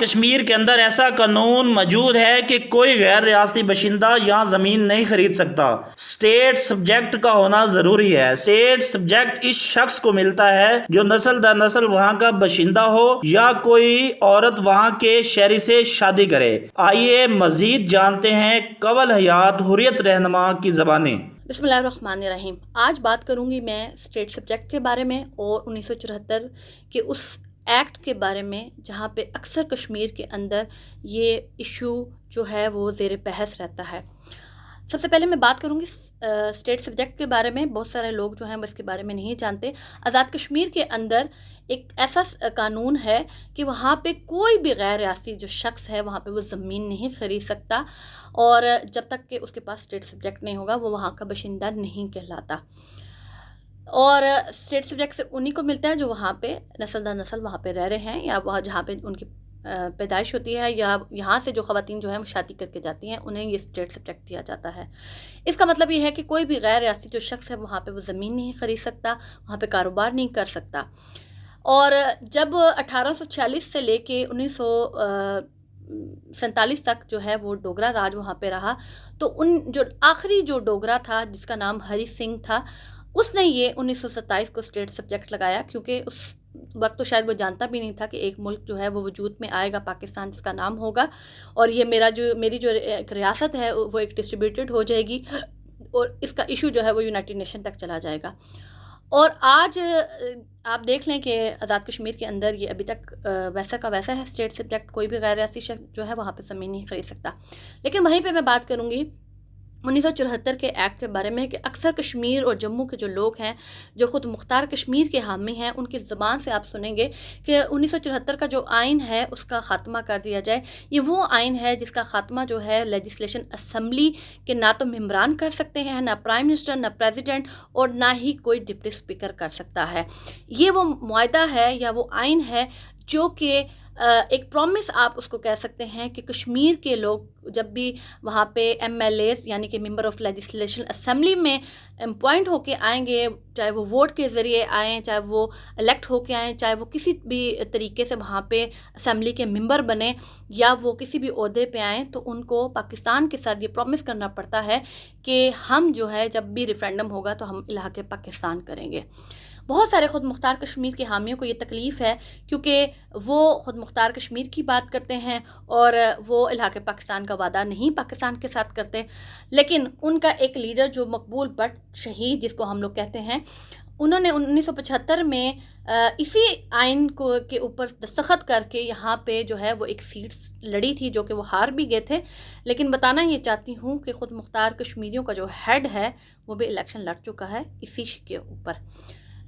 کشمیر کے اندر ایسا قانون موجود ہے کہ کوئی غیر ریاستی باشندہ یہاں زمین نہیں خرید سکتا۔ اسٹیٹ سبجیکٹ کا ہونا ضروری ہے۔ اسٹیٹ سبجیکٹ اس شخص کو ملتا ہے جو نسل در نسل وہاں کا باشندہ ہو یا کوئی عورت وہاں کے شہری سے شادی کرے۔ آئیے مزید جانتے ہیں قول حیات حریت رہنما کی زبانیں۔ بسم اللہ الرحمن الرحیم۔ آج بات کروں گی میں اسٹیٹ سبجیکٹ کے بارے میں اور 1974 کے اس ایکٹ کے بارے میں جہاں پہ اکثر کشمیر کے اندر یہ ایشو جو ہے وہ زیر بحث رہتا ہے۔ سب سے پہلے میں بات کروں گی اسٹیٹ سبجیکٹ کے بارے میں۔ بہت سارے لوگ جو ہیں وہ اس کے بارے میں نہیں جانتے۔ آزاد کشمیر کے اندر ایک ایسا قانون ہے کہ وہاں پہ کوئی بھی غیر ریاستی جو شخص ہے وہاں پہ وہ زمین نہیں خرید سکتا، اور جب تک کہ اس کے پاس اسٹیٹ سبجیکٹ نہیں ہوگا وہ وہاں کا باشندہ نہیں کہلاتا۔ اور اسٹیٹ سبجیکٹ صرف انہی کو ملتا ہے جو وہاں پہ نسل در نسل وہاں پہ رہ رہے ہیں، یا وہاں جہاں پہ ان کی پیدائش ہوتی ہے، یا یہاں سے جو خواتین جو ہیں وہ شادی کر کے جاتی ہیں انہیں یہ اسٹیٹ سبجیکٹ دیا جاتا ہے۔ اس کا مطلب یہ ہے کہ کوئی بھی غیر ریاستی جو شخص ہے وہاں پہ وہ زمین نہیں خرید سکتا، وہاں پہ کاروبار نہیں کر سکتا۔ اور جب 1846 سے لے کے 1947 تک جو ہے وہ ڈوگرا راج وہاں پہ رہا، تو آخری جو ڈوگرا تھا جس کا نام ہری سنگھ تھا، اس نے یہ 1927 کو اسٹیٹ سبجیکٹ لگایا، کیونکہ اس وقت تو شاید وہ جانتا بھی نہیں تھا کہ ایک ملک جو ہے وہ وجود میں آئے گا، پاکستان جس کا نام ہوگا، اور یہ میری جو ایک ریاست ہے وہ ایک ڈسٹریبیوٹڈ ہو جائے گی، اور اس کا ایشو جو ہے وہ یونائٹڈ نیشن تک چلا جائے گا۔ اور آج آپ دیکھ لیں کہ آزاد کشمیر کے اندر یہ ابھی تک ویسا کا ویسا ہے اسٹیٹ سبجیکٹ، کوئی بھی غیر ریاستی شخص جو ہے وہاں پہ زمین نہیں خرید سکتا۔ لیکن وہیں پہ میں بات کروں گی 1974 کے ایکٹ کے بارے میں، کہ اکثر کشمیر اور جموں کے جو لوگ ہیں جو خود مختار کشمیر کے حامی ہیں، ان کی زبان سے آپ سنیں گے کہ 1974 کا جو آئین ہے اس کا خاتمہ کر دیا جائے۔ یہ وہ آئین ہے جس کا خاتمہ جو ہے لیجسلیشن اسمبلی کے نہ تو ممبران کر سکتے ہیں، نہ پرائم منسٹر، نہ پریزیڈنٹ، اور نہ ہی کوئی ڈپٹی اسپیکر کر سکتا ہے۔ یہ وہ معاہدہ ہے یا وہ آئین ہے جو کہ ایک پرومس آپ اس کو کہہ سکتے ہیں کہ کشمیر کے لوگ جب بھی وہاں پہ ایم ایل ایز یعنی کہ ممبر آف لیجسلیشن اسمبلی میں اپوائنٹ ہو کے آئیں گے، چاہے وہ ووٹ کے ذریعے آئیں، چاہے وہ الیکٹ ہو کے آئیں، چاہے وہ کسی بھی طریقے سے وہاں پہ اسمبلی کے ممبر بنیں، یا وہ کسی بھی عہدے پہ آئیں، تو ان کو پاکستان کے ساتھ یہ پرومس کرنا پڑتا ہے کہ ہم جو ہے جب بھی ریفرینڈم ہوگا تو ہم الحاق پاکستان کریں گے۔ بہت سارے خود مختار کشمیر کے حامیوں کو یہ تکلیف ہے، کیونکہ وہ خود مختار کشمیر کی بات کرتے ہیں اور وہ الحاق پاکستان کا وعدہ نہیں پاکستان کے ساتھ کرتے۔ لیکن ان کا ایک لیڈر جو مقبول بٹ شہید جس کو ہم لوگ کہتے ہیں، انہوں نے 1975 میں اسی آئین کے اوپر دستخط کر کے یہاں پہ جو ہے وہ ایک سیٹ لڑی تھی، جو کہ وہ ہار بھی گئے تھے۔ لیکن بتانا یہ چاہتی ہوں کہ خود مختار کشمیریوں کا جو ہیڈ ہے وہ بھی الیکشن لڑ چکا ہے اسی کے اوپر،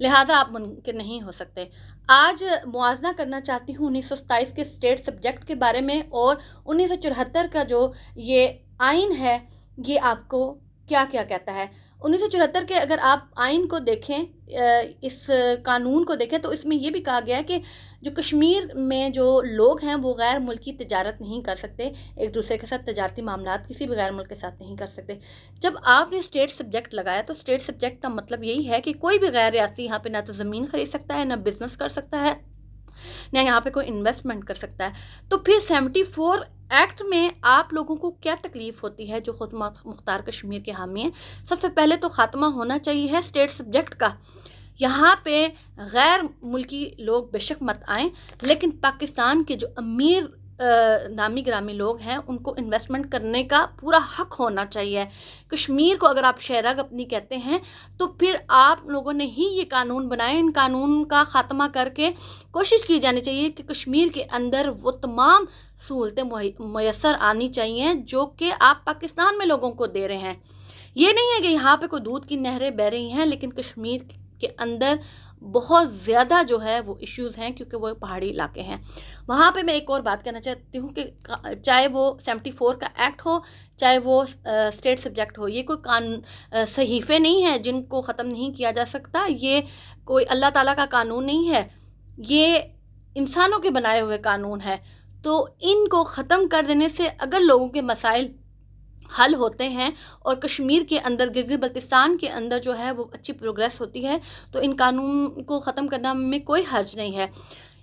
لہٰذا آپ ممکن نہیں ہو سکتے۔ آج موازنہ کرنا چاہتی ہوں 1927 کے اسٹیٹ سبجیکٹ کے بارے میں اور 1974 کا جو یہ آئین ہے یہ آپ کو کیا کیا کہتا ہے۔ 1974 کے اگر آپ آئین کو دیکھیں، اس قانون کو دیکھیں، تو اس میں یہ بھی کہا گیا ہے کہ جو کشمیر میں جو لوگ ہیں وہ غیر ملکی تجارت نہیں کر سکتے، ایک دوسرے کے ساتھ تجارتی معاملات کسی بھی غیر ملک کے ساتھ نہیں کر سکتے۔ جب آپ نے اسٹیٹ سبجیکٹ لگایا تو اسٹیٹ سبجیکٹ کا مطلب یہی ہے کہ کوئی بھی غیر ریاستی یہاں پہ نہ تو زمین خرید سکتا ہے، نہ بزنس کر سکتا ہے، نہ یہاں پہ کوئی انویسٹمنٹ کر سکتا ہے۔ تو پھر 74 ایکٹ میں آپ لوگوں کو کیا تکلیف ہوتی ہے جو خود مختار کشمیر کے حامی ہیں؟ سب سے پہلے تو خاتمہ ہونا چاہیے ہے اسٹیٹ سبجیکٹ کا۔ یہاں پہ غیر ملکی لوگ بے شک مت آئیں، لیکن پاکستان کے جو امیر نامی گرامی لوگ ہیں ان کو انویسٹمنٹ کرنے کا پورا حق ہونا چاہیے۔ کشمیر کو اگر آپ شہرہ اپنی کہتے ہیں تو پھر آپ لوگوں نے ہی یہ قانون بنائے، ان قانون کا خاتمہ کر کے کوشش کی جانی چاہیے کہ کشمیر کے اندر وہ تمام سہولتیں میسر آنی چاہیے جو کہ آپ پاکستان میں لوگوں کو دے رہے ہیں۔ یہ نہیں ہے کہ یہاں پہ کوئی دودھ کی نہریں بہہ رہی ہیں، لیکن کشمیر کے اندر بہت زیادہ جو ہے وہ ایشوز ہیں، کیونکہ وہ پہاڑی علاقے ہیں۔ وہاں پہ میں ایک اور بات کہنا چاہتی ہوں کہ چاہے وہ 74 کا ایکٹ ہو، چاہے وہ اسٹیٹ سبجیکٹ ہو، یہ کوئی صحیفے نہیں ہیں جن کو ختم نہیں کیا جا سکتا، یہ کوئی اللہ تعالیٰ کا قانون نہیں ہے، یہ انسانوں کے بنائے ہوئے قانون ہے۔ تو ان کو ختم کر دینے سے اگر لوگوں کے مسائل حل ہوتے ہیں اور کشمیر کے اندر گلگت بلتستان کے اندر جو ہے وہ اچھی پروگریس ہوتی ہے، تو ان قانون کو ختم کرنا میں کوئی حرج نہیں ہے۔